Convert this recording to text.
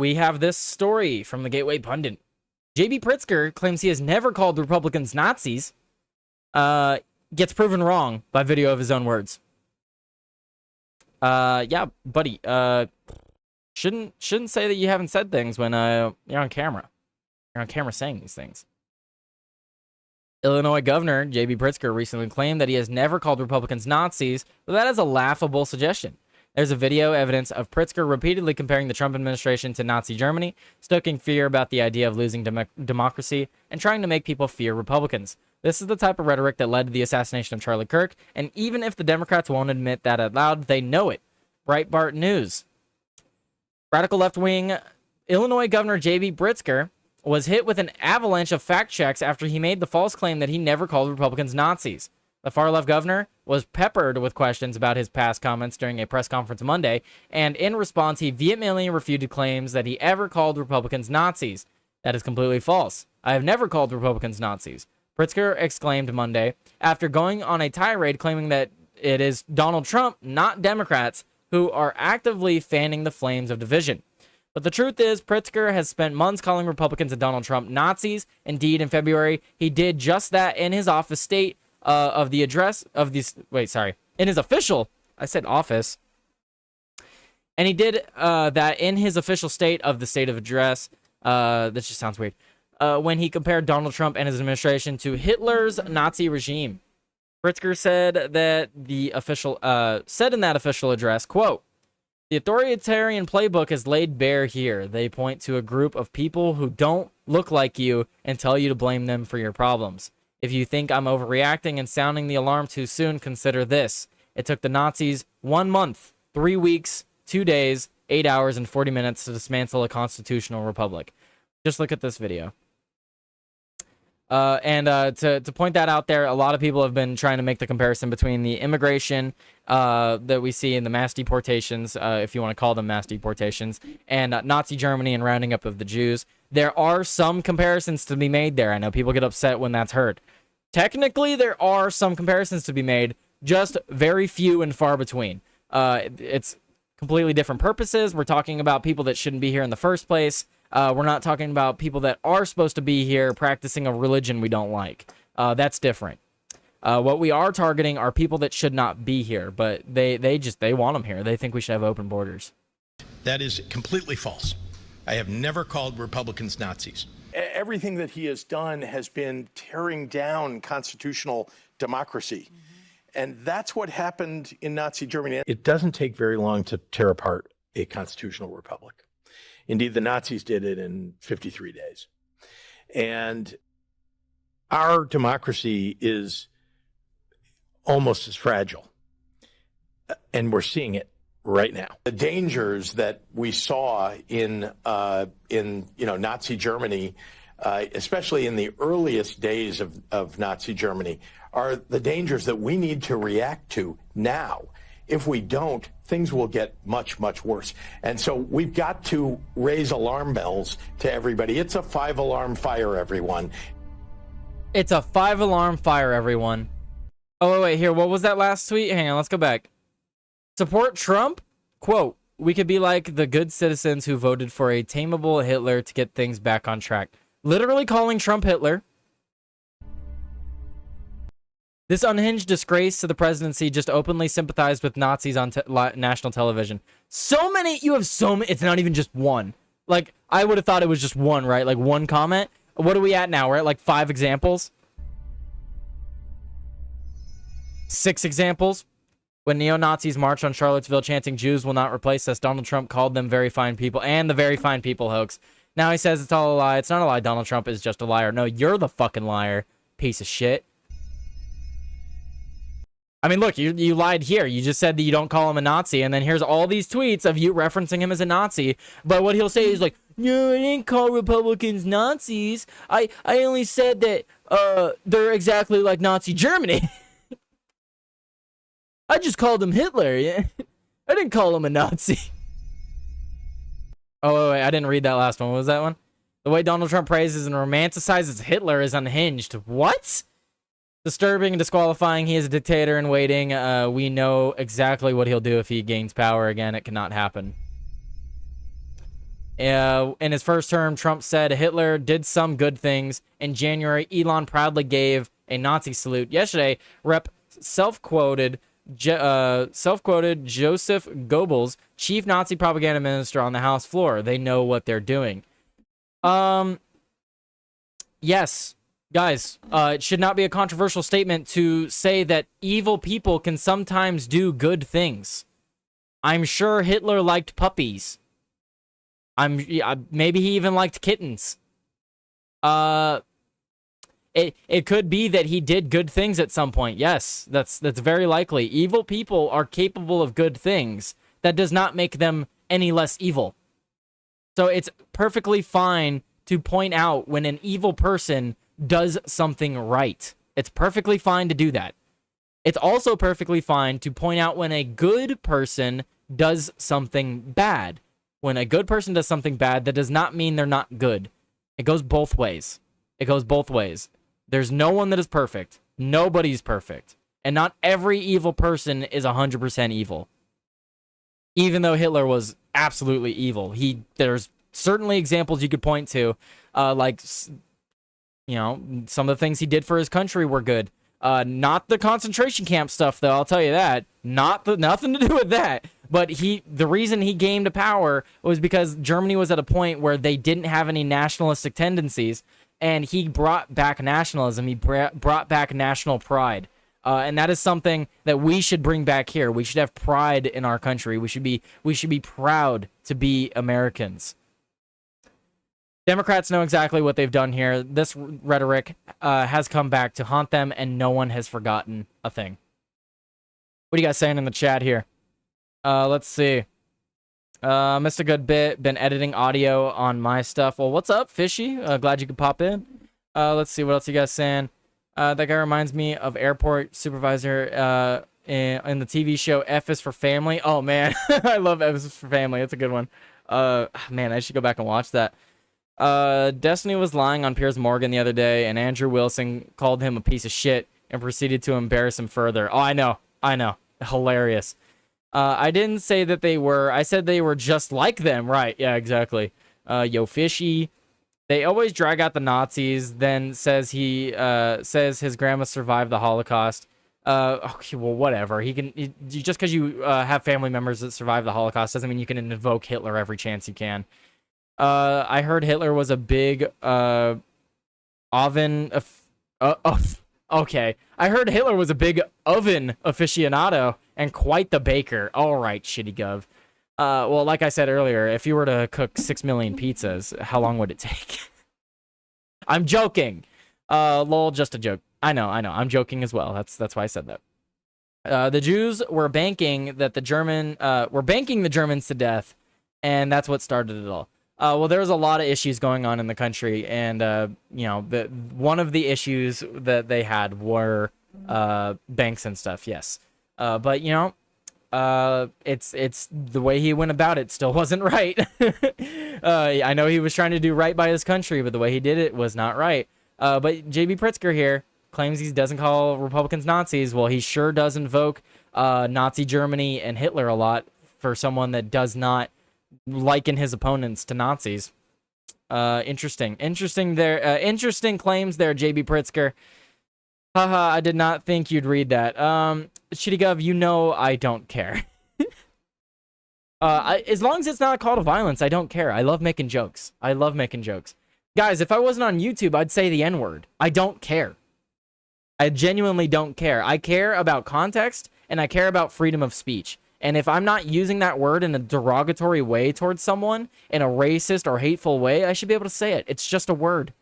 we have this story from the Gateway Pundit. J.B. Pritzker claims he has never called Republicans Nazis. Gets proven wrong by video of his own words. Yeah, buddy. Shouldn't say that you haven't said things when you're on camera. You're on camera saying these things. Illinois Governor J.B. Pritzker recently claimed that he has never called Republicans Nazis, but that is a laughable suggestion. There's a video evidence of Pritzker repeatedly comparing the Trump administration to Nazi Germany, stoking fear about the idea of losing democracy, and trying to make people fear Republicans. This is the type of rhetoric that led to the assassination of Charlie Kirk, and even if the Democrats won't admit that out loud, they know it. Breitbart News. Radical left-wing Illinois Governor J.B. Pritzker was hit with an avalanche of fact checks after he made the false claim that he never called Republicans Nazis. The far-left governor was peppered with questions about his past comments during a press conference Monday, and in response, he vehemently refuted claims that he ever called Republicans Nazis. That is completely false. I have never called Republicans Nazis, Pritzker exclaimed Monday, after going on a tirade claiming that it is Donald Trump, not Democrats, who are actively fanning the flames of division. But the truth is, Pritzker has spent months calling Republicans and Donald Trump Nazis. Indeed, in February, he did just that in his office state of the address of these. In his official, I said office. And he did that in his official state of the state of address. This just sounds weird. When he compared Donald Trump and his administration to Hitler's Nazi regime. Pritzker said that the official said in that official address, quote, "The authoritarian playbook is laid bare here. They point to a group of people who don't look like you and tell you to blame them for your problems. If you think I'm overreacting and sounding the alarm too soon, consider this. It took the Nazis 1 month, 3 weeks, 2 days, 8 hours, and 40 minutes to dismantle a constitutional republic." Just look at this video. To point that out there, a lot of people have been trying to make the comparison between the immigration that we see in the mass deportations, if you want to call them mass deportations, and Nazi Germany and rounding up of the Jews. There are some comparisons to be made there. I know people get upset when that's heard. Technically, there are some comparisons to be made, just very few and far between. It's completely different purposes. We're talking about people that shouldn't be here in the first place. We're not talking about people that are supposed to be here practicing a religion we don't like. That's different. What we are targeting are people that should not be here, but they want them here. They think we should have open borders. That is completely false. I have never called Republicans Nazis. Everything that he has done has been tearing down constitutional democracy. And that's what happened in Nazi Germany. It doesn't take very long to tear apart a constitutional republic. Indeed, the Nazis did it in 53 days. And our democracy is almost as fragile. And we're seeing it right now. The dangers that we saw in Nazi Germany, especially in the earliest days of Nazi Germany, are the dangers that we need to react to now. If we don't, things will get much, much worse. And so we've got to raise alarm bells to everybody. It's a 5-alarm fire, everyone. It's a 5-alarm fire, everyone. Oh, wait, here. What was that last tweet? Hang on, let's go back. Support Trump? Quote, "We could be like the good citizens who voted for a tameable Hitler to get things back on track." Literally calling Trump Hitler. This unhinged disgrace to the presidency just openly sympathized with Nazis on national television. So many, you have so many, it's not even just one. Like, I would have thought it was just one, right? Like, one comment. What are we at now? We're at like 5 examples. 6 examples. When neo-Nazis marched on Charlottesville chanting "Jews will not replace us," Donald Trump called them very fine people, and the very fine people hoax. Now he says it's all a lie. It's not a lie. Donald Trump is just a liar. No, you're the fucking liar, piece of shit. I mean, look, you lied here. You just said that you don't call him a Nazi, and then here's all these tweets of you referencing him as a Nazi. But what he'll say is like, "No, I didn't call Republicans Nazis. I only said that they're exactly like Nazi Germany." I just called him Hitler. Yeah. I didn't call him a Nazi. Oh, wait, I didn't read that last one. What was that one? The way Donald Trump praises and romanticizes Hitler is unhinged. What? Disturbing and disqualifying. He is a dictator in waiting. We know exactly what he'll do if he gains power again. It cannot happen. In his first term, Trump said Hitler did some good things. In January, Elon proudly gave a Nazi salute. Yesterday, Rep. self-quoted Joseph Goebbels, chief Nazi propaganda minister, on the House floor. They know what they're doing. Yes, guys, it should not be a controversial statement to say that evil people can sometimes do good things. I'm sure Hitler liked puppies. Maybe he even liked kittens. It could be that he did good things at some point. Yes, that's very likely. Evil people are capable of good things. That does not make them any less evil. So it's perfectly fine to point out when an evil person does something right. It's perfectly fine to do that. It's also perfectly fine to point out when a good person does something bad. When a good person does something bad, that does not mean they're not good. It goes both ways. It goes both ways. There's no one that is perfect. Nobody's perfect. And not every evil person is 100% evil. Even though Hitler was absolutely evil. There's certainly examples you could point to, like, you know, some of the things he did for his country were good. Not the concentration camp stuff, though, I'll tell you that. Nothing to do with that. But the reason he came to power was because Germany was at a point where they didn't have any nationalistic tendencies, and he brought back nationalism. He brought back national pride. And that is something that we should bring back here. We should have pride in our country. We should be proud to be Americans. Democrats know exactly what they've done here. This rhetoric has come back to haunt them, and no one has forgotten a thing. What are you guys saying in the chat here? Let's see. Missed a good bit. Been editing audio on my stuff. Well, what's up, Fishy? Glad you could pop in. Let's see. What else you guys saying? That guy reminds me of airport supervisor in the TV show F is for Family. Oh, man. I love F is for Family. It's a good one. Man, I should go back and watch that. Destiny was lying on Piers Morgan the other day, and Andrew Wilson called him a piece of shit and proceeded to embarrass him further. Oh, I know. Hilarious. I didn't say that they were. I said they were just like them. Right. Yeah, exactly. Yo, Fishy. They always drag out the Nazis, then says his grandma survived the Holocaust. Okay, well, whatever. Just because you have family members that survived the Holocaust doesn't mean you can invoke Hitler every chance you can. I heard Hitler was a big oven. Okay. I heard Hitler was a big oven aficionado and quite the baker. All right, shitty gov. Well, like I said earlier, if you were to cook 6 million pizzas, how long would it take? I'm joking. Lol, just a joke. I know. I'm joking as well. That's why I said that. The Jews were banking the Germans to death, and that's what started it all. Well, there was a lot of issues going on in the country, and one of the issues that they had were banks and stuff. Yes, but it's the way he went about it still wasn't right. I know he was trying to do right by his country, but the way he did it was not right. But JB Pritzker here claims he doesn't call Republicans Nazis. Well, he sure does invoke Nazi Germany and Hitler a lot for someone that does not liken his opponents to Nazis. Interesting there. Interesting claims there, JB Pritzker. Haha, I did not think you'd read that. Shitty Gov, I don't care. As long as it's not a call to violence, I don't care. I love making jokes. Guys, if I wasn't on YouTube, I'd say the N-word. I don't care. I genuinely don't care. I care about context, and I care about freedom of speech. And if I'm not using that word in a derogatory way towards someone, in a racist or hateful way, I should be able to say it. It's just a word.